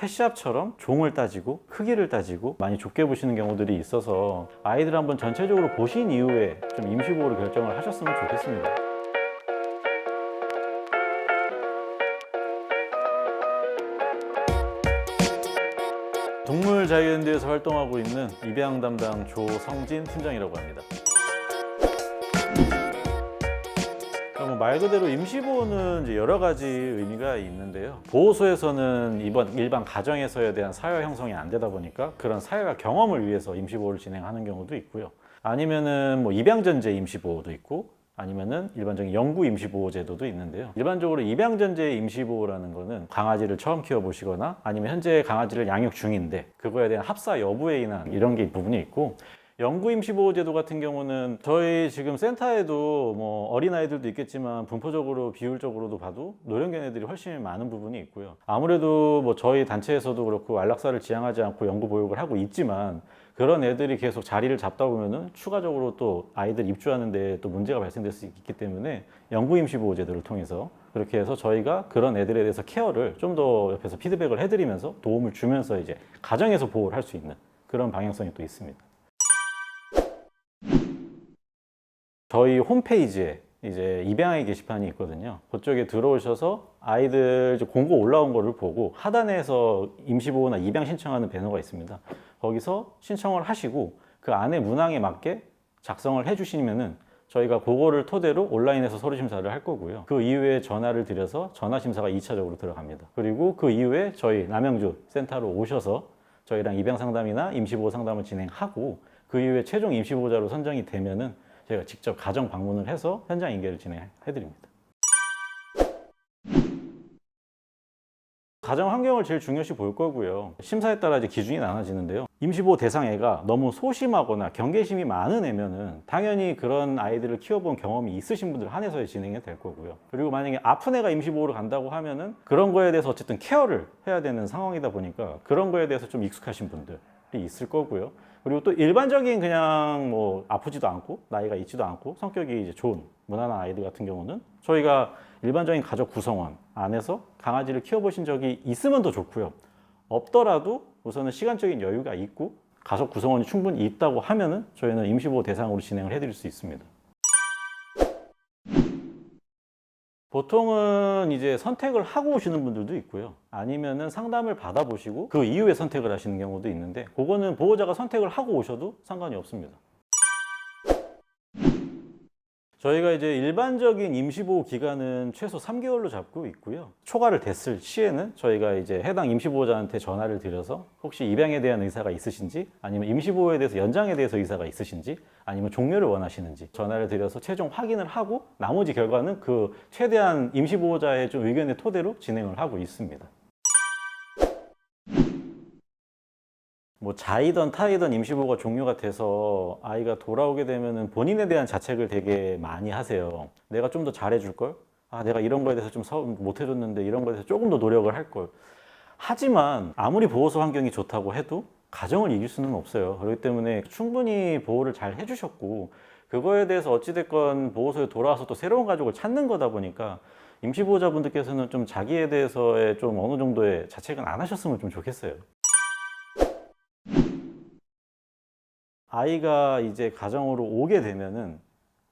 펫샵처럼 종을 따지고 크기를 따지고 많이 좁게 보시는 경우들이 있어서 아이들 한번 전체적으로 보신 이후에 좀 임시보호를 결정을 하셨으면 좋겠습니다. 동물자유연대에서 활동하고 있는 입양 담당 조성진 팀장이라고 합니다. 말 그대로 임시보호는 이제 여러 가지 의미가 있는데요. 보호소에서는 일반 가정에서에 대한 사회 형성이 안 되다 보니까 그런 사회화 경험을 위해서 임시보호를 진행하는 경우도 있고요. 아니면은 입양전제 임시보호도 있고, 아니면은 일반적인 영구 임시보호 제도도 있는데요. 일반적으로 입양전제 임시보호라는 거는 강아지를 처음 키워보시거나 아니면 현재 강아지를 양육 중인데 그거에 대한 합사 여부에 인한 이런 게 부분이 있고, 영구 임시보호제도 같은 경우는 저희 지금 센터에도 어린아이들도 있겠지만 분포적으로 비율적으로도 봐도 노령견 애들이 훨씬 많은 부분이 있고요. 아무래도 저희 단체에서도 그렇고 안락사를 지향하지 않고 영구 보육을 하고 있지만 그런 애들이 계속 자리를 잡다 보면은 추가적으로 또 아이들 입주하는데 또 문제가 발생될 수 있기 때문에 영구 임시보호제도를 통해서 그렇게 해서 저희가 그런 애들에 대해서 케어를 좀 더 옆에서 피드백을 해드리면서 도움을 주면서 이제 가정에서 보호를 할 수 있는 그런 방향성이 또 있습니다. 저희 홈페이지에 이제 입양의 게시판이 있거든요. 그쪽에 들어오셔서 아이들 공고 올라온 거를 보고 하단에서 임시보호나 입양 신청하는 배너가 있습니다. 거기서 신청을 하시고 그 안에 문항에 맞게 작성을 해주시면은 저희가 그거를 토대로 온라인에서 서류 심사를 할 거고요. 그 이후에 전화를 드려서 전화 심사가 2차적으로 들어갑니다. 그리고 그 이후에 저희 남양주 센터로 오셔서 저희랑 입양 상담이나 임시보호 상담을 진행하고 그 이후에 최종 임시보호자로 선정이 되면은 제가 직접 가정 방문을 해서 현장 인계를 진행해드립니다. 가정 환경을 제일 중요시 볼 거고요. 심사에 따라 이제 기준이 나눠지는데요. 임시보호 대상 애가 너무 소심하거나 경계심이 많은 애면은 당연히 그런 아이들을 키워본 경험이 있으신 분들 한해서 진행이 될 거고요. 그리고 만약에 아픈 애가 임시보호를 간다고 하면은 그런 거에 대해서 어쨌든 케어를 해야 되는 상황이다 보니까 그런 거에 대해서 좀 익숙하신 분들이 있을 거고요. 그리고 또 일반적인 그냥 아프지도 않고 나이가 있지도 않고 성격이 이제 좋은 무난한 아이들 같은 경우는 저희가 일반적인 가족 구성원 안에서 강아지를 키워보신 적이 있으면 더 좋고요. 없더라도 우선은 시간적인 여유가 있고 가족 구성원이 충분히 있다고 하면은 저희는 임시보호 대상으로 진행을 해드릴 수 있습니다. 보통은 이제 선택을 하고 오시는 분들도 있고요. 아니면은 상담을 받아보시고 그 이후에 선택을 하시는 경우도 있는데 그거는 보호자가 선택을 하고 오셔도 상관이 없습니다. 저희가 이제 일반적인 임시보호 기간은 최소 3개월로 잡고 있고요. 초과를 됐을 시에는 저희가 이제 해당 임시보호자한테 전화를 드려서 혹시 입양에 대한 의사가 있으신지 아니면 임시보호에 대해서 연장에 대해서 의사가 있으신지 아니면 종료를 원하시는지 전화를 드려서 최종 확인을 하고 나머지 결과는 그 최대한 임시보호자의 좀 의견의 토대로 진행을 하고 있습니다. 자이던 타이던 임시보호가 종료가 돼서 아이가 돌아오게 되면은 본인에 대한 자책을 되게 많이 하세요. 내가 좀 더 잘해줄걸? 내가 이런 거에 대해서 좀 못해줬는데 이런 거에 대해서 조금 더 노력을 할걸. 하지만 아무리 보호소 환경이 좋다고 해도 가정을 이길 수는 없어요. 그렇기 때문에 충분히 보호를 잘 해주셨고 그거에 대해서 어찌됐건 보호소에 돌아와서 또 새로운 가족을 찾는 거다 보니까 임시보호자분들께서는 좀 자기에 대해서의 좀 어느 정도의 자책은 안 하셨으면 좀 좋겠어요. 아이가 이제 가정으로 오게 되면은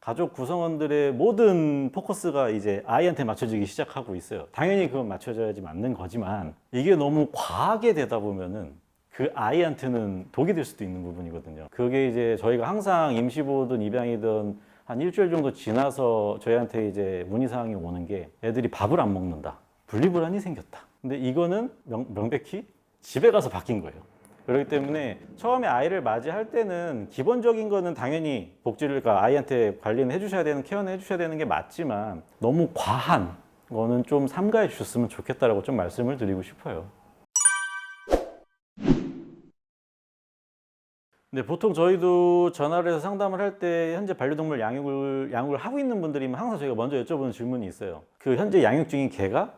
가족 구성원들의 모든 포커스가 이제 아이한테 맞춰지기 시작하고 있어요. 당연히 그건 맞춰져야지 맞는 거지만 이게 너무 과하게 되다 보면은 그 아이한테는 독이 될 수도 있는 부분이거든요. 그게 이제 저희가 항상 임시보호든 입양이든 한 일주일 정도 지나서 저희한테 이제 문의사항이 오는 게 애들이 밥을 안 먹는다. 분리불안이 생겼다. 근데 이거는 명백히 집에 가서 바뀐 거예요. 그렇기 때문에 처음에 아이를 맞이할 때는 기본적인 거는 당연히 복지를 아이한테 관리는 해주셔야 되는 케어는 해주셔야 되는 게 맞지만 너무 과한 거는 좀 삼가해 주셨으면 좋겠다라고 좀 말씀을 드리고 싶어요. 근데 보통 저희도 전화를 해서 상담을 할 때 현재 반려동물 양육을 하고 있는 분들이면 항상 저희가 먼저 여쭤보는 질문이 있어요. 그 현재 양육 중인 개가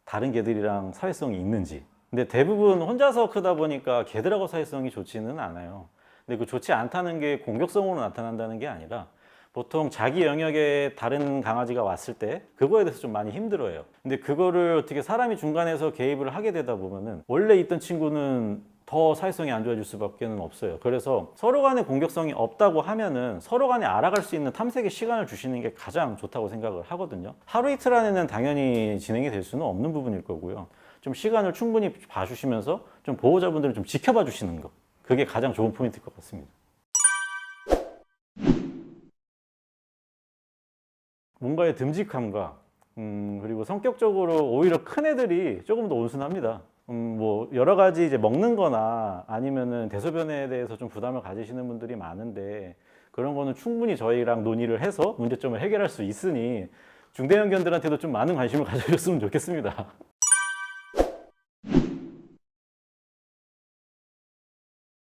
다른 개들이랑 사회성이 있는지. 근데 대부분 혼자서 크다 보니까 개들하고 사회성이 좋지는 않아요. 근데 그 좋지 않다는 게 공격성으로 나타난다는 게 아니라 보통 자기 영역에 다른 강아지가 왔을 때 그거에 대해서 좀 많이 힘들어해요. 근데 그거를 어떻게 사람이 중간에서 개입을 하게 되다 보면은 원래 있던 친구는 더 사회성이 안 좋아질 수밖에 없어요. 그래서 서로 간에 공격성이 없다고 하면은 서로 간에 알아갈 수 있는 탐색의 시간을 주시는 게 가장 좋다고 생각을 하거든요. 하루 이틀 안에는 당연히 진행이 될 수는 없는 부분일 거고요. 좀 시간을 충분히 봐주시면서 좀 보호자분들을 좀 지켜봐 주시는 거. 그게 가장 좋은 포인트일 것 같습니다. 뭔가의 듬직함과 그리고 성격적으로 오히려 큰 애들이 조금 더 온순합니다. 뭐 여러 가지 이제 먹는 거나 아니면은 대소변에 대해서 좀 부담을 가지시는 분들이 많은데 그런 거는 충분히 저희랑 논의를 해서 문제점을 해결할 수 있으니 중대형견들한테도 좀 많은 관심을 가져줬으면 좋겠습니다.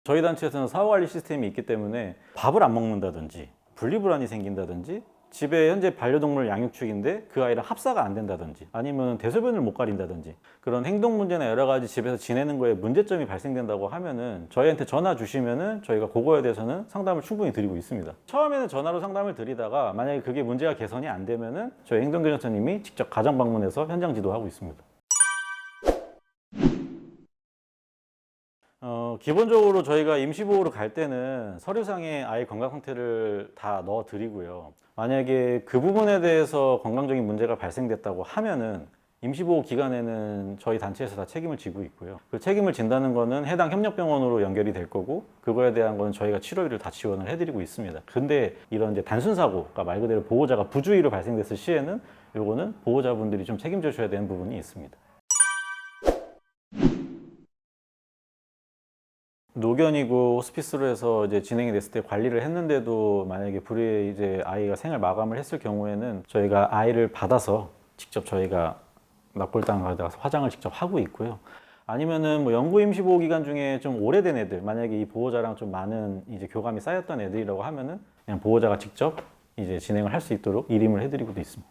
저희 단체에서는 사후관리 시스템이 있기 때문에 밥을 안 먹는다든지 분리불안이 생긴다든지 집에 현재 반려동물 양육 중인데 그 아이랑 합사가 안 된다든지 아니면 대소변을 못 가린다든지 그런 행동 문제나 여러 가지 집에서 지내는 거에 문제점이 발생된다고 하면은 저희한테 전화 주시면은 저희가 그거에 대해서는 상담을 충분히 드리고 있습니다. 처음에는 전화로 상담을 드리다가 만약에 그게 문제가 개선이 안 되면은 저희 행동교정사님이 직접 가정 방문해서 현장 지도하고 있습니다. 기본적으로 저희가 임시보호를 갈 때는 서류상에 아이 건강 상태를 다 넣어 드리고요. 만약에 그 부분에 대해서 건강적인 문제가 발생됐다고 하면은 임시보호 기간에는 저희 단체에서 다 책임을 지고 있고요. 그 책임을 진다는 거는 해당 협력병원으로 연결이 될 거고 그거에 대한 건 저희가 치료비를 다 지원을 해드리고 있습니다. 근데 이런 이제 단순 사고가 말 그대로 보호자가 부주의로 발생됐을 시에는 요거는 보호자분들이 좀 책임져 줘야 되는 부분이 있습니다. 노견이고 호스피스로 해서 이제 진행이 됐을 때 관리를 했는데도 만약에 불의의 이제 아이가 생을 마감을 했을 경우에는 저희가 아이를 받아서 직접 저희가 납골당 가서 화장을 직접 하고 있고요. 아니면은 뭐 영구 임시보호 기간 중에 좀 오래된 애들, 만약에 이 보호자랑 좀 많은 이제 교감이 쌓였던 애들이라고 하면은 그냥 보호자가 직접 이제 진행을 할 수 있도록 일임을 해드리고도 있습니다.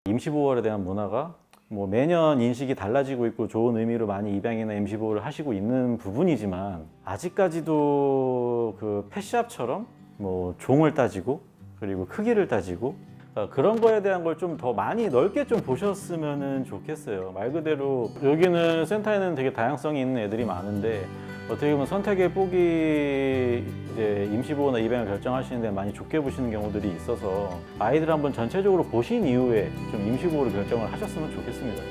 임시보호에 대한 문화가 뭐 매년 인식이 달라지고 있고 좋은 의미로 많이 입양이나 임시보호를 하시고 있는 부분이지만 아직까지도 그 펫샵처럼 뭐 종을 따지고 그리고 크기를 따지고 그런 거에 대한 걸 좀 더 많이 넓게 좀 보셨으면 좋겠어요. 말 그대로 여기는 센터에는 되게 다양성이 있는 애들이 많은데 어떻게 보면 선택의 폭이 이제 임시보호나 입양을 결정하시는데 많이 좁게 보시는 경우들이 있어서 아이들 한번 전체적으로 보신 이후에 좀 임시보호를 결정을 하셨으면 좋겠습니다.